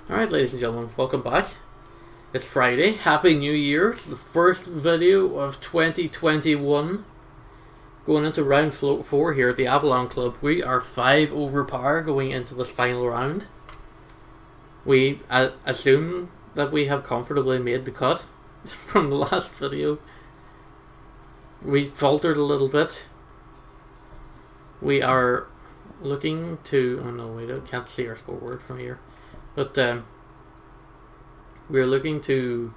Alright, ladies and gentlemen, welcome back. It's Friday. Happy New Year. It's the first video of 2021. Going into round 4 here at the Avalon Club. We are 5 over par going into this final round. We assume that we have comfortably made the cut from the last video. We faltered a little bit. We are looking to... oh no, we can't see our scoreboard from here. But we're looking to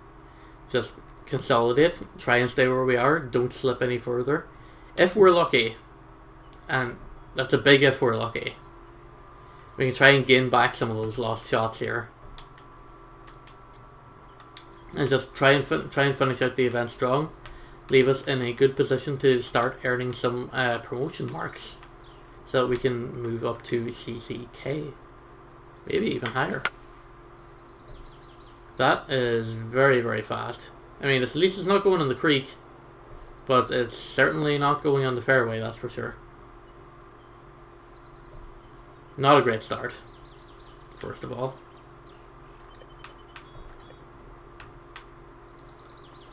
just consolidate, try and stay where we are, don't slip any further. If we're lucky, and that's a big if we're lucky, we can try and gain back some of those lost shots here. And just try and finish out the event strong. Leave us in a good position to start earning some promotion marks. So that we can move up to CCK. Maybe even higher. That is very, very fast. I mean, at least it's not going in the creek. But it's certainly not going on the fairway, that's for sure. Not a great start, first of all.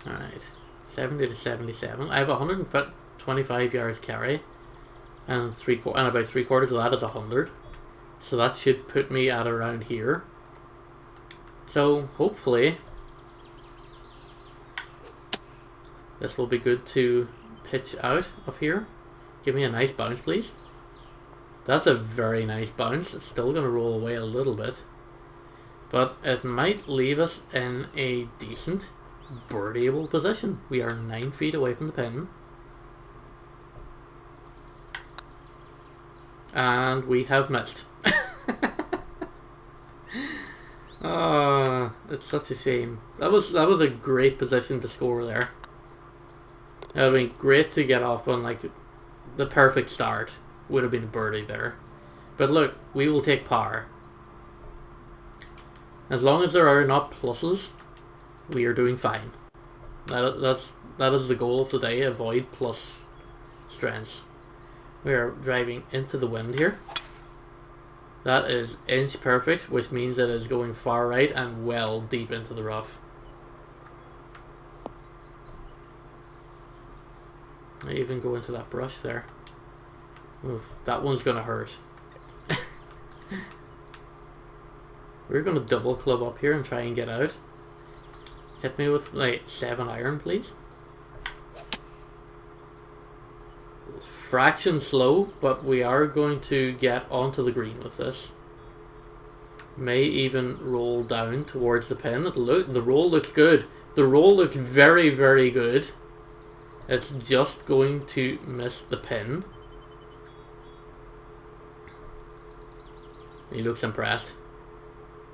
Alright, 70 to 77. I have 125 yards carry. And about 3/4 of that is 100. So that should put me at around here. So hopefully this will be good to pitch out of here. Give me a nice bounce, please. That's a very nice bounce. It's still going to roll away a little bit. But it might leave us in a decent birdieable position. We are 9 feet away from the pin. And we have missed. It's such a shame. That was a great position to score there. It would have been great to get off on like the perfect start. Would have been a birdie there. But look, we will take par. As long as there are not pluses, we are doing fine. That is the goal of the day. Avoid plus strengths. We are driving into the wind here. That is inch perfect, which means it is going far right and well deep into the rough. I even go into that brush there. Oof, that one's gonna hurt. We're gonna double club up here and try and get out. Hit me with like 7 iron, please. Fraction slow, but we are going to get onto the green with this. May even roll down towards the pin. The roll looks good. The roll looks very, very good. It's just going to miss the pin. He looks impressed.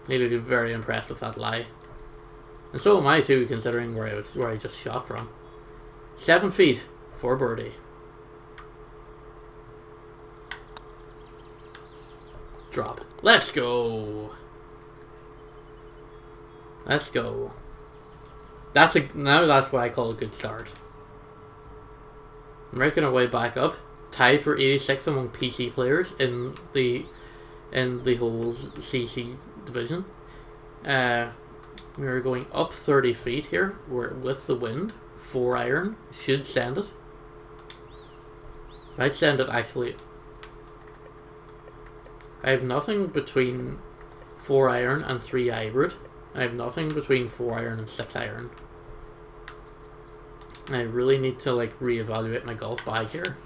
He looks very impressed with that lie. And so am I too, considering where I just shot from. 7 feet for birdie. Drop. Let's go. Let's go. Now that's what I call a good start. Making our way back up, tied for 86th among PC players in the whole CC division. We are going up 30 feet here. We're with the wind. 4 iron should send it. Might send it actually. I have nothing between 4 iron and 3 hybrid. I have nothing between 4 iron and 6 iron. I really need to like reevaluate my golf bag here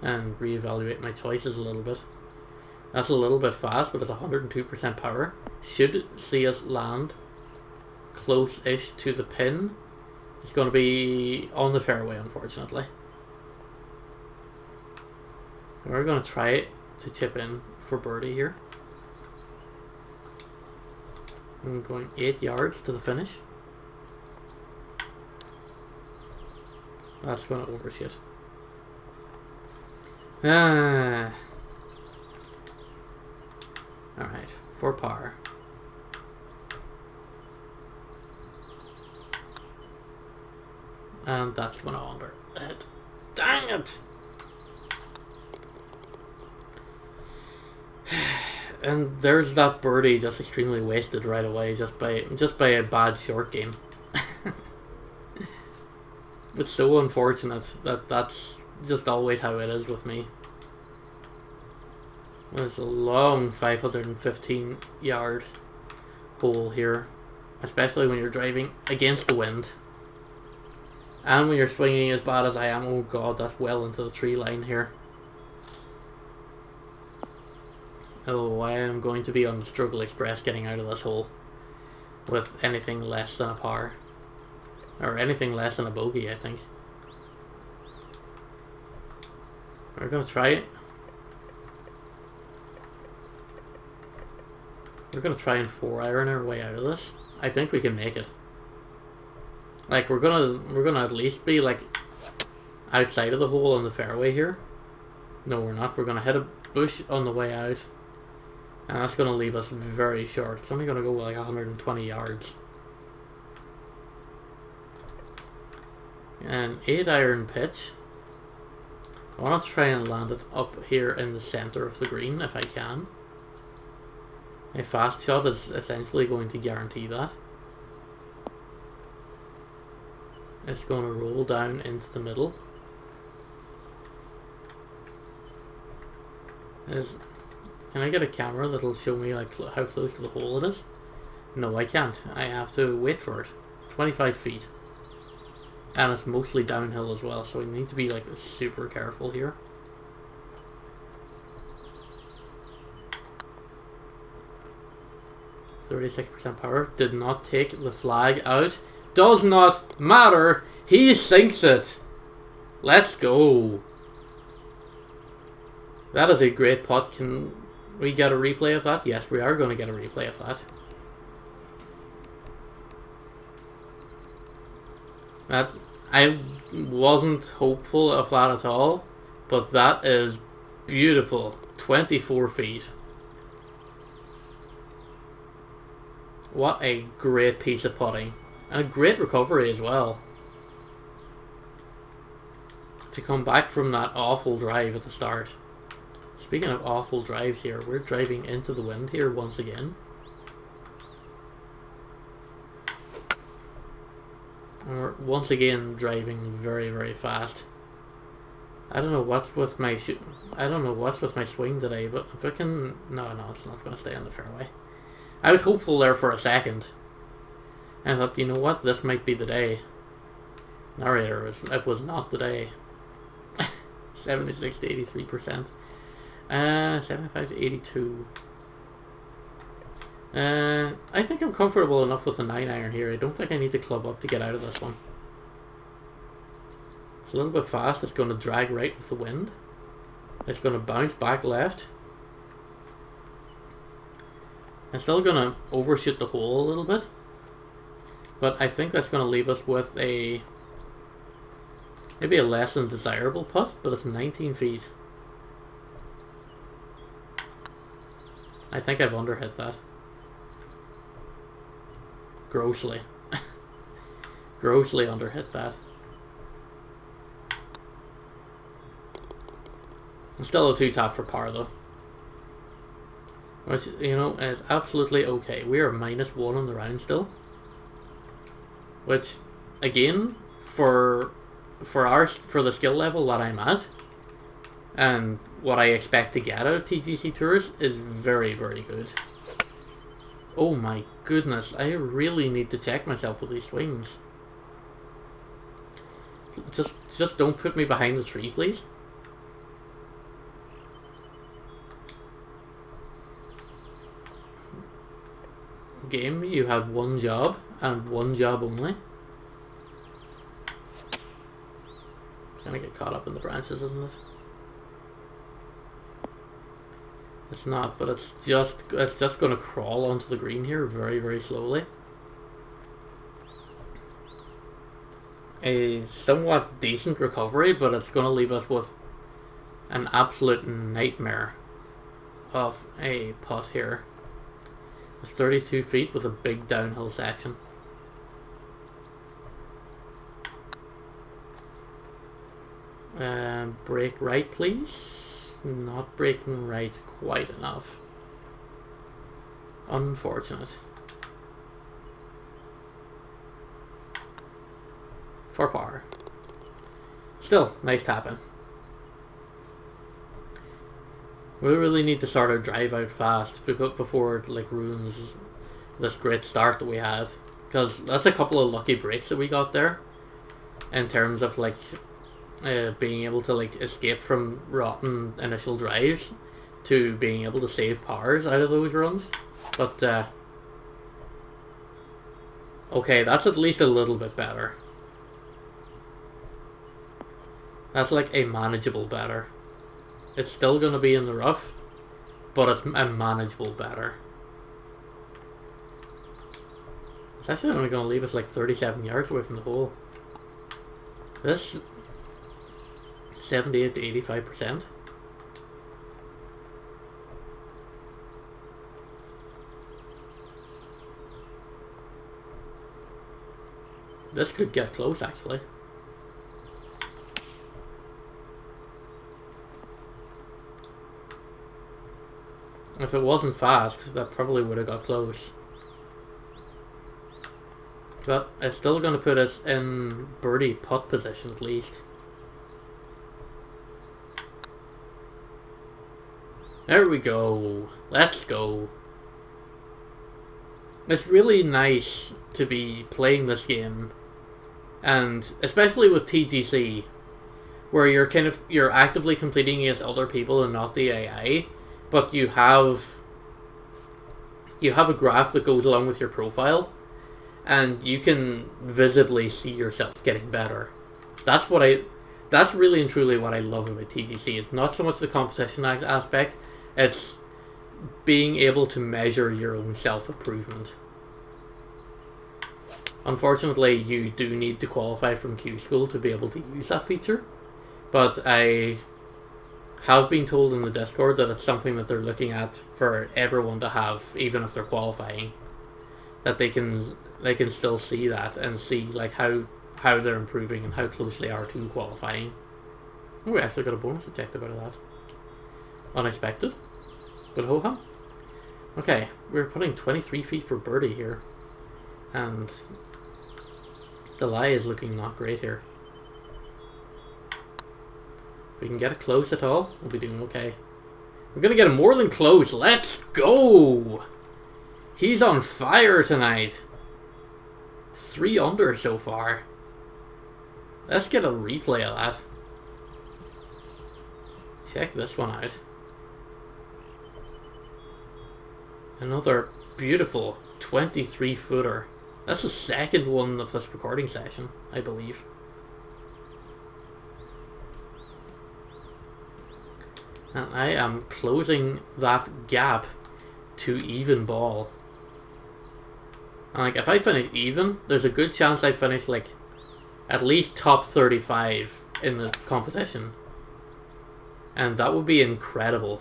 and reevaluate my choices a little bit. That's a little bit fast, but it's 102% power. Should see us land close-ish to the pin. It's going to be on the fairway, unfortunately. We're going to try it to chip in for birdie here. I'm going 8 yards to the finish. That's going to overshoot. Alright, for par. And that's going to under it. Dang it! And there's that birdie just extremely wasted right away just by a bad short game. It's so unfortunate that that's just always how it is with me. There's a long 515 yard hole here, especially when you're driving against the wind. And when you're swinging as bad as I am, oh god, that's well into the tree line here. Oh, I am going to be on the Struggle Express getting out of this hole with anything less than a par. Or anything less than a bogey, I think. We're going to try it. We're going to try and 4-iron our way out of this. I think we can make it. Like, we're gonna at least be, like, outside of the hole on the fairway here. No, we're not. We're going to hit a bush on the way out. And that's going to leave us very short. It's only going to go like 120 yards. An 8-iron pitch. I want to try and land it up here in the center of the green if I can. A fast shot is essentially going to guarantee that. It's going to roll down into the middle. Can I get a camera that'll show me like how close to the hole it is? No, I can't. I have to wait for it. 25 feet. And it's mostly downhill as well, so we need to be like super careful here. %power. Did not take the flag out. Does not matter. He sinks it. Let's go. That is a great putt. Can we get a replay of that? Yes, we are going to get a replay of that. I wasn't hopeful of that at all, but that is beautiful. 24 feet. What a great piece of putting. And a great recovery as well. To come back from that awful drive at the start. Speaking of awful drives here, we're driving into the wind here once again. And we're once again driving very, very fast. I don't know what's with my swing today, but if I can... No, it's not going to stay on the fairway. I was hopeful there for a second. And I thought, you know what, this might be the day. Narrator, it was not the day. 76 to 83%. 75 to 82. I think I'm comfortable enough with the 9-iron here. I don't think I need to club up to get out of this one. It's a little bit fast. It's going to drag right with the wind. It's going to bounce back left. I'm still going to overshoot the hole a little bit. But I think that's going to leave us with maybe a less than desirable putt, but it's 19 feet. I think I've underhit that. Grossly. Grossly underhit that. I'm still a 2-tap for par though. Which, you know, is absolutely okay. We are -1 on the round still. Which, again, for the skill level that I'm at, and what I expect to get out of TGC Tours is very, very good. Oh my goodness, I really need to check myself with these swings. Just don't put me behind the tree, please. Game, you have one job, and one job only. It's gonna get caught up in the branches, isn't it? It's not, but it's just gonna crawl onto the green here very, very slowly. A somewhat decent recovery, but it's gonna leave us with an absolute nightmare of a putt here. It's 32 feet with a big downhill section. Brake right, please. Not braking right quite enough. Unfortunate. For par. Still, nice tapping. We really need to start our drive out fast before it like ruins this great start that we had. Because that's a couple of lucky breaks that we got there. In terms of like being able to like escape from rotten initial drives to being able to save pars out of those runs. But okay, that's at least a little bit better. That's like a manageable better. It's still going to be in the rough, but it's a manageable better. It's actually only going to leave us like 37 yards away from the hole. This 78 to 85%. This could get close actually. If it wasn't fast, that probably would have got close. But it's still going to put us in birdie putt position at least. There we go. Let's go. It's really nice to be playing this game, and especially with TGC, where you're actively competing against other people and not the AI, but you have a graph that goes along with your profile, and you can visibly see yourself getting better. That's really and truly what I love about TGC. It's not so much the competition aspect, it's being able to measure your own self-improvement. Unfortunately, you do need to qualify from Q School to be able to use that feature, but I have been told in the Discord that it's something that they're looking at for everyone to have, even if they're qualifying. That they can still see that and see like how they're improving and how close they are to qualifying. Oh, we actually got a bonus objective out of that. Unexpected, but ho hum. Okay, we're putting 23 feet for birdie here, and the lie is looking not great here. If we can get it close at all, we'll be doing okay. We're gonna get it more than close. Let's go! He's on fire tonight. 3 under so far. Let's get a replay of that. Check this one out. Another beautiful 23-footer. That's the second one of this recording session, I believe. And I am closing that gap to even ball. And like, if I finish even, there's a good chance I finish like at least top 35 in the competition. And that would be incredible.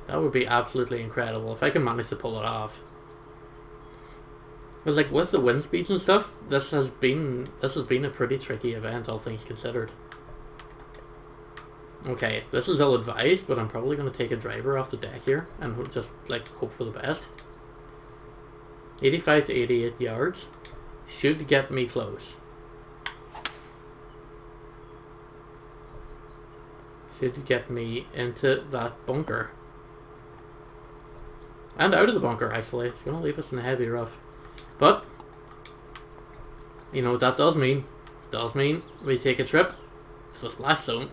That would be absolutely incredible if I can manage to pull it off. Because like with the wind speeds and stuff, this has been a pretty tricky event, all things considered. Okay, this is ill-advised, but I'm probably going to take a driver off the deck here and just like hope for the best. 85 to 88 yards should get me close. Should get me into that bunker. And out of the bunker, actually. It's going to leave us in a heavy rough. But, you know what that does mean? It does mean we take a trip to the splash zone.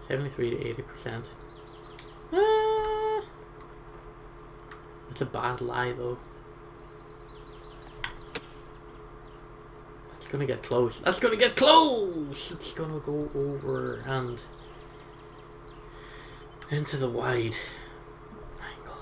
73 to 80%. It's a bad lie, though. It's going to get close. That's going to get close! It's going to go over and into the wide angle.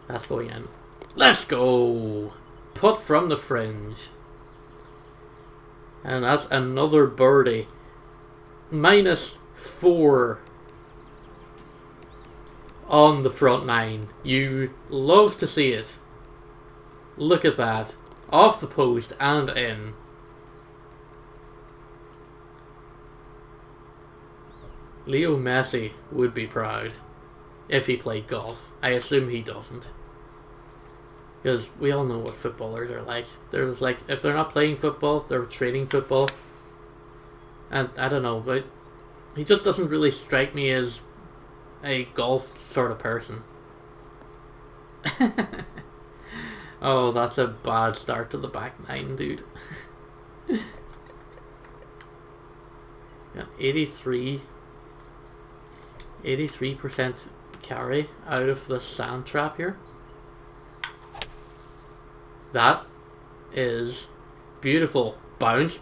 That's going in. Let's go! Putt from the fringe. And that's another birdie. -4 on the front nine. You love to see it. Look at that. Off the post and in. Leo Messi would be proud if he played golf. I assume he doesn't. Because we all know what footballers are like. They're just like, if they're not playing football, they're training football. And I don't know, but he just doesn't really strike me as a golf sort of person. Oh, that's a bad start to the back nine, dude. Yeah, 83% carry out of the sand trap here. That is beautiful. Bounce.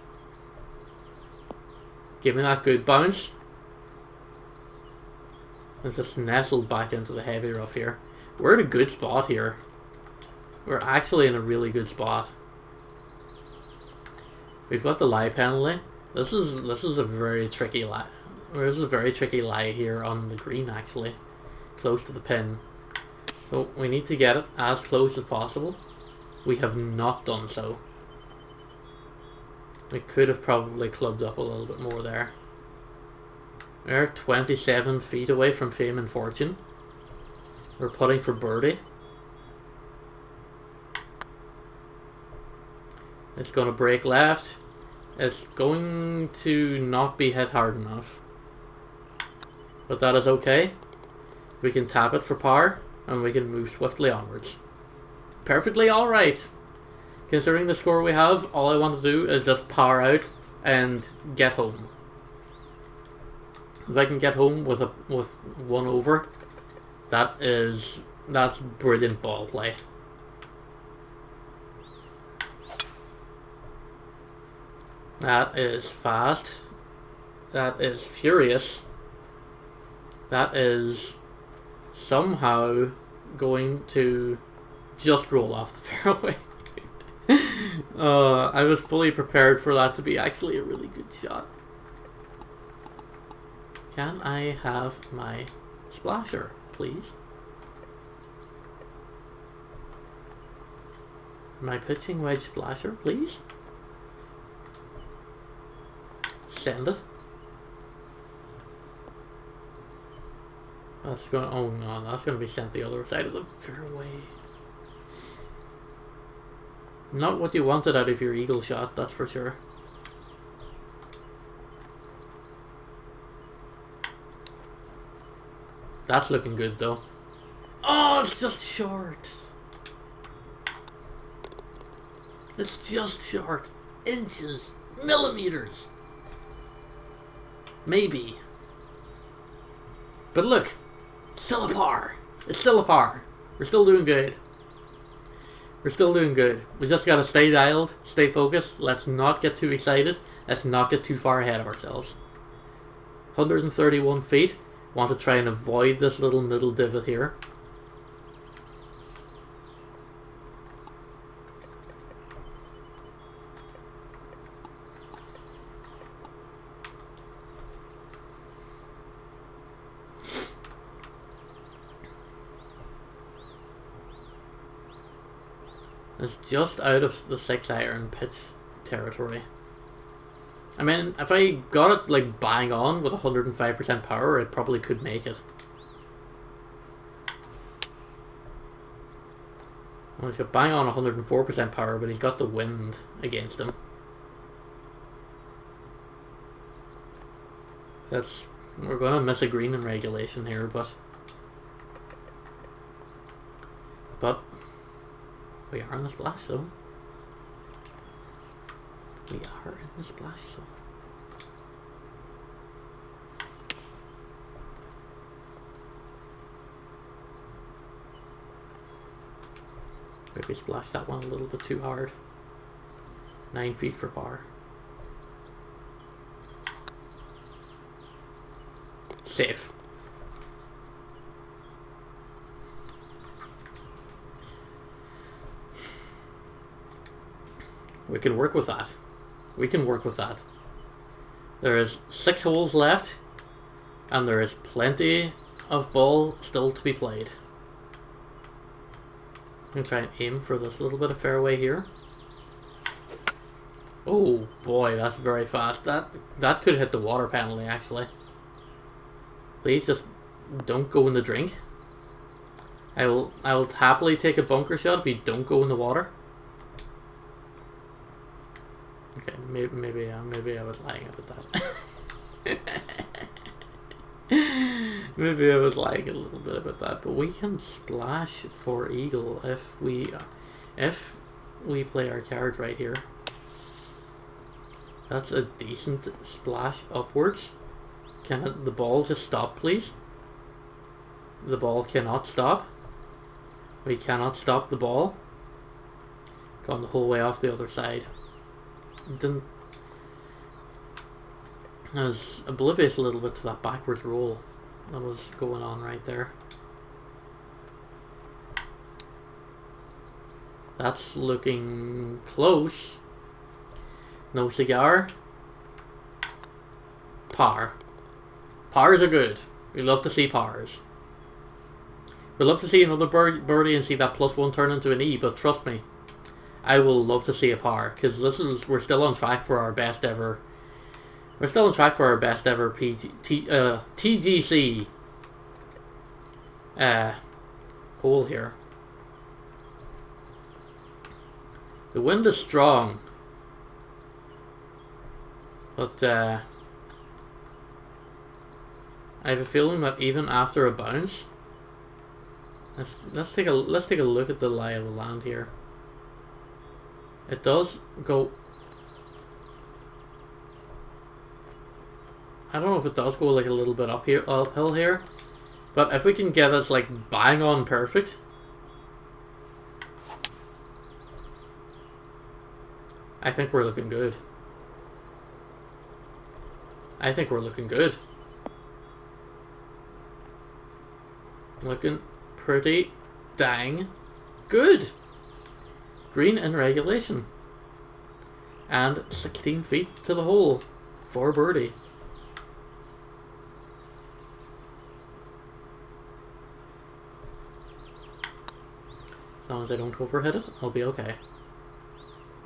Give me that good bounce. And just nestled back into the heavy rough here. We're in a good spot here. We're actually in a really good spot. We've got the lie penalty. This is a very tricky lie. This is a very tricky lie here on the green, actually. Close to the pin. So we need to get it as close as possible. We have not done so. We could have probably clubbed up a little bit more there. We're 27 feet away from fame and fortune. We're putting for birdie. It's going to break left. It's going to not be hit hard enough. But that is okay. We can tap it for par, and we can move swiftly onwards. Perfectly alright. Considering the score we have, all I want to do is just par out and get home. If I can get home with one over, that's brilliant ball play. That is fast. That is furious. That is somehow going to just roll off the fairway. I was fully prepared for that to be actually a really good shot. Can I have my splasher, please? My pitching wedge splasher, please? Send it. That's gonna, oh no, that's gonna be sent the other side of the fairway. Not what you wanted out of your eagle shot, that's for sure. That's looking good though. Oh, it's just short. It's just short. Inches. Millimeters. Maybe. But look. Still a par. It's still a par. We're still doing good. We're still doing good. We just gotta stay dialed, stay focused. Let's not get too excited. Let's not get too far ahead of ourselves. 131 feet. Want to try and avoid this little middle divot here. It's just out of the 6-iron pitch territory. I mean, if I got it like bang on with 105% power, I probably could make it. Well, he's got bang on 104% power, but he's got the wind against him. We're gonna miss a green in regulation here, but we are in the splash zone. We are in the splash zone. Maybe splash that one a little bit too hard. 9 feet for par. Safe. We can work with that. We can work with that. There is 6 holes left, and there is plenty of ball still to be played. I'm going to try and aim for this little bit of fairway here. Oh boy, that's very fast. That could hit the water penalty, actually. Please just don't go in the drink. I will happily take a bunker shot if you don't go in the water. Okay, maybe I was lying about that. Maybe I was lying a little bit about that, but we can splash for eagle if we play our card right here. That's a decent splash upwards. Can the ball just stop, please? The ball cannot stop. We cannot stop the ball. Gone the whole way off the other side. I was oblivious a little bit to that backwards roll that was going on right there. That's looking close. No cigar. Par. Pars are good. We love to see pars. We love to see another birdie and see that +1 turn into an E, but trust me, I will love to see a par, because we're still on track for our best ever. We're still on track for our best ever TGC hole here. The wind is strong, but I have a feeling that even after a bounce, let's take a look at the lie of the land here. It does go. I don't know if it does go like a little bit uphill here, but if we can get us like bang on perfect, I think we're looking good. I think we're looking good. Looking pretty dang good. Green in regulation. And 16 feet to the hole for birdie. As long as I don't overhit it, I'll be okay.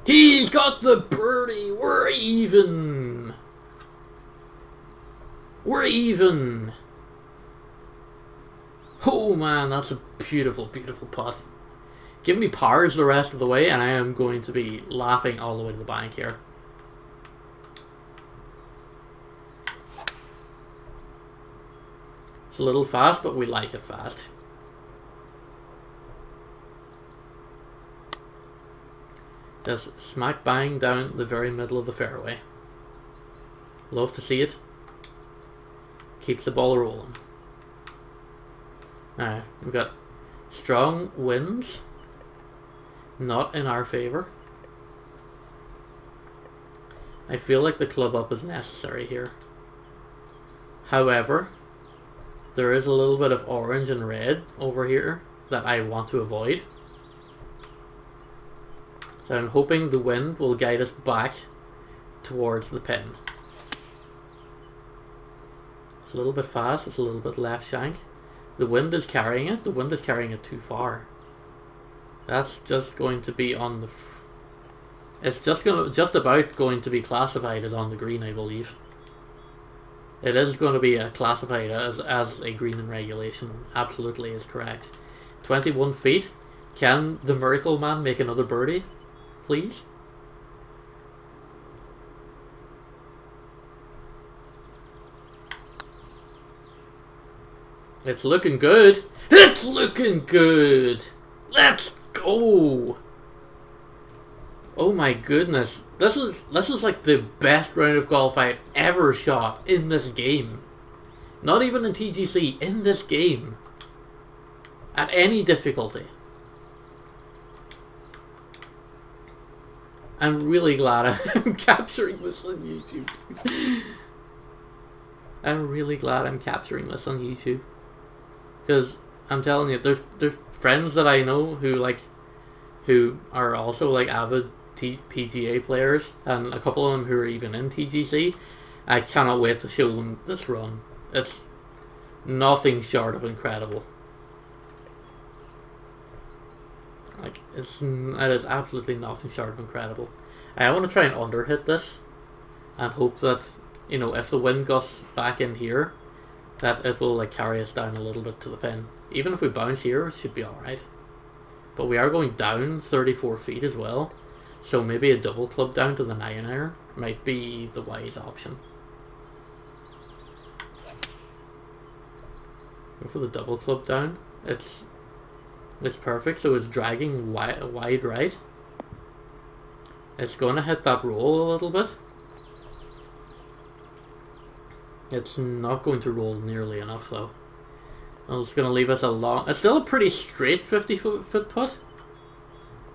He's got the birdie! We're even! We're even! Oh man, that's a beautiful, beautiful putt. Give me pars the rest of the way and I am going to be laughing all the way to the bank here. It's a little fast, but we like it fast. Just smack bang down the very middle of the fairway. Love to see it. Keeps the ball rolling. Now, we've got strong winds. Not in our favour. I feel like the club up is necessary here. However, there is a little bit of orange and red over here that I want to avoid. So I'm hoping the wind will guide us back towards the pin. It's a little bit fast, it's a little bit left shank. The wind is carrying it, the wind is carrying it too far. That's just going to be on the... It's just about going to be classified as on the green, I believe. It is going to be classified as a green in regulation. Absolutely is correct. 21 feet. Can the Miracle Man make another birdie? Please? It's looking good. It's looking good. Let's go. Oh my goodness. This is like the best round of golf I've ever shot in this game. Not even in TGC, in this game. At any difficulty. I'm really glad I'm capturing this on YouTube. I'm really glad I'm capturing this on YouTube. Because I'm telling you, there's friends that I know who are also like avid PGA players, and a couple of them who are even in TGC. I cannot wait to show them this run. It's nothing short of incredible. Like, it is absolutely nothing short of incredible. I want to try and underhit this and hope that, you know, if the wind gusts back in here, that it will like carry us down a little bit to the pin. Even if we bounce here, it should be alright. But we are going down 34 feet as well, so maybe a double club down to the 9-iron might be the wise option. Go for the double club down. It's perfect, so it's dragging wide right. It's going to hit that roll a little bit. It's not going to roll nearly enough though. It's going to leave us a long... It's still a pretty straight 50-foot putt,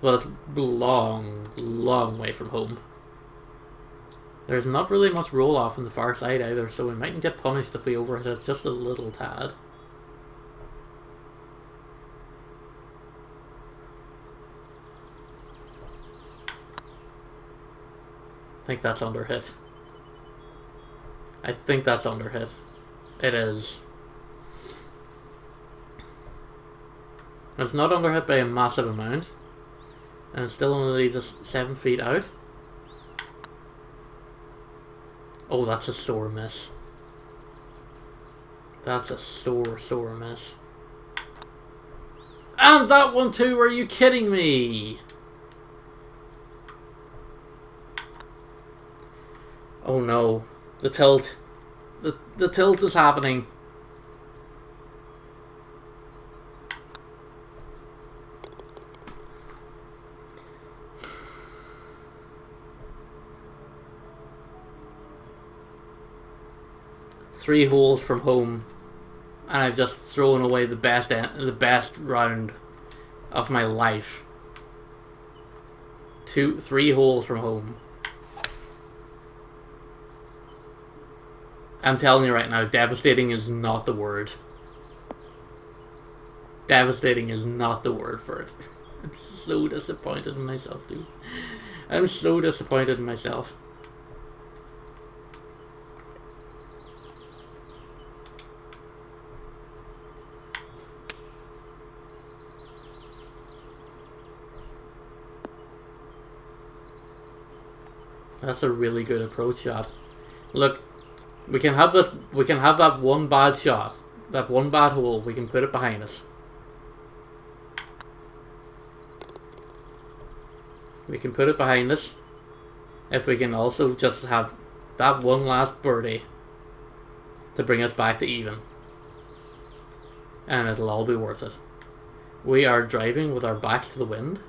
but it's long way from home. There's not really much roll off on the far side either, so we mightn't get punished if we overhit it just a little tad. I think that's underhit. I think that's underhit. It is. It's not underhit by a massive amount, and it still only leaves us 7 feet out. Oh, that's a sore miss. That's a sore miss. And that one too, are you kidding me? Oh no, the tilt. The tilt is happening. Three holes from home, and I've just thrown away the best round of my life. 3 holes from home. I'm telling you right now, devastating is not the word. Devastating is not the word for it. I'm so disappointed in myself, dude. I'm so disappointed in myself. That's a really good approach shot. Look, we can have this. We can have that one bad shot, that one bad hole. We can put it behind us. We can put it behind us. If we can also just have that one last birdie to bring us back to even, and it'll all be worth it. We are driving with our backs to the wind.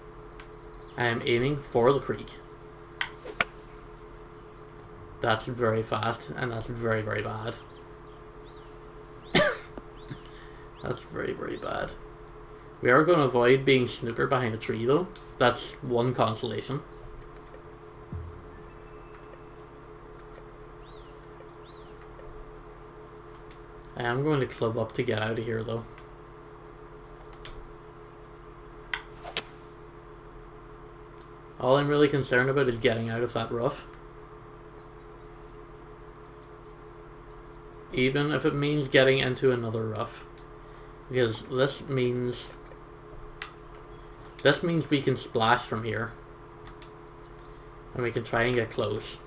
I am aiming for the creek. That's very fast, and that's very, very bad. That's very, very bad. We are going to avoid being snooker behind a tree, though. That's one consolation. I am going to club up to get out of here, though. All I'm really concerned about is getting out of that rough. Even if it means getting into another rough. Because this means we can splash from here. And we can try and get close.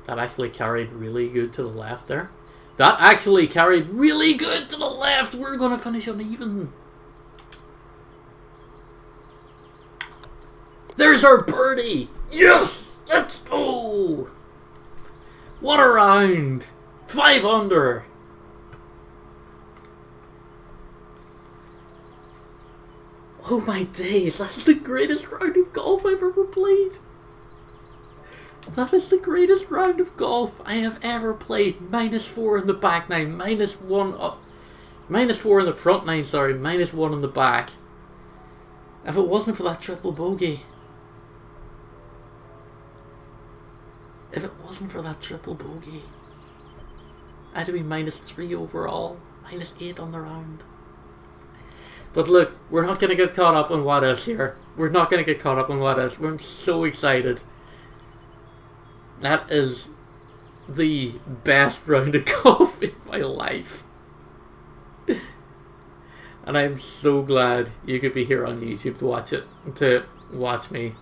That actually carried really good to the left there. That actually carried really good to the left! We're gonna finish uneven. There's our birdie! Yes! Let's go! What a round! 5 under! Oh my days, that's the greatest round of golf I've ever played! That is the greatest round of golf I have ever played. -4 in the back nine, -1 up, -4 in the front nine, sorry, -1 in the back. If it wasn't for that triple bogey. If it wasn't for that triple bogey, I'd be -3 overall, -8 on the round. But look, we're not going to get caught up on what ifs here. We're not going to get caught up on what ifs. We're so excited. That is the best round of golf in my life. And I'm so glad you could be here on YouTube to watch it, to watch me.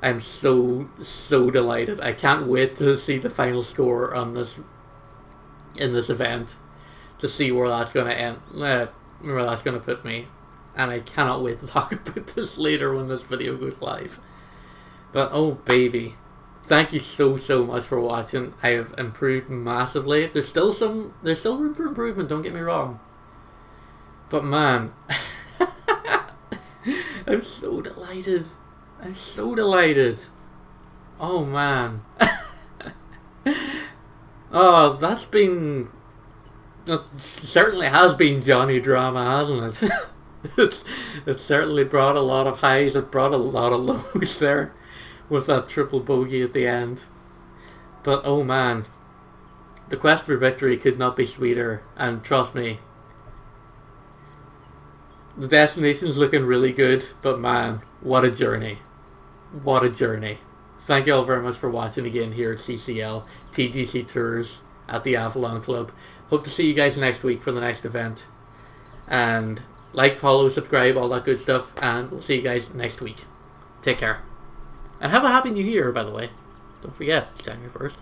I'm so delighted. I can't wait to see the final score on this, in this event, to see where that's going to end, where that's going to put me. And I cannot wait to talk about this later when this video goes live. But oh baby, thank you so much for watching. I have improved massively. There's still room for improvement, don't get me wrong. But man, I'm so delighted. I'm so delighted. Oh man. Oh, that certainly has been Johnny Drama, hasn't it? It certainly brought a lot of highs, it brought a lot of lows there with that triple bogey at the end. But oh man, the quest for victory could not be sweeter, and trust me, the destination's looking really good, but man, what a journey. What a journey. Thank you all very much for watching again here at CCL, TGC Tours at the Avalon Club. Hope to see you guys next week for the next event. And like, follow, subscribe, all that good stuff, and we'll see you guys next week. Take care. And have a happy new year, by the way. Don't forget, it's January 1st.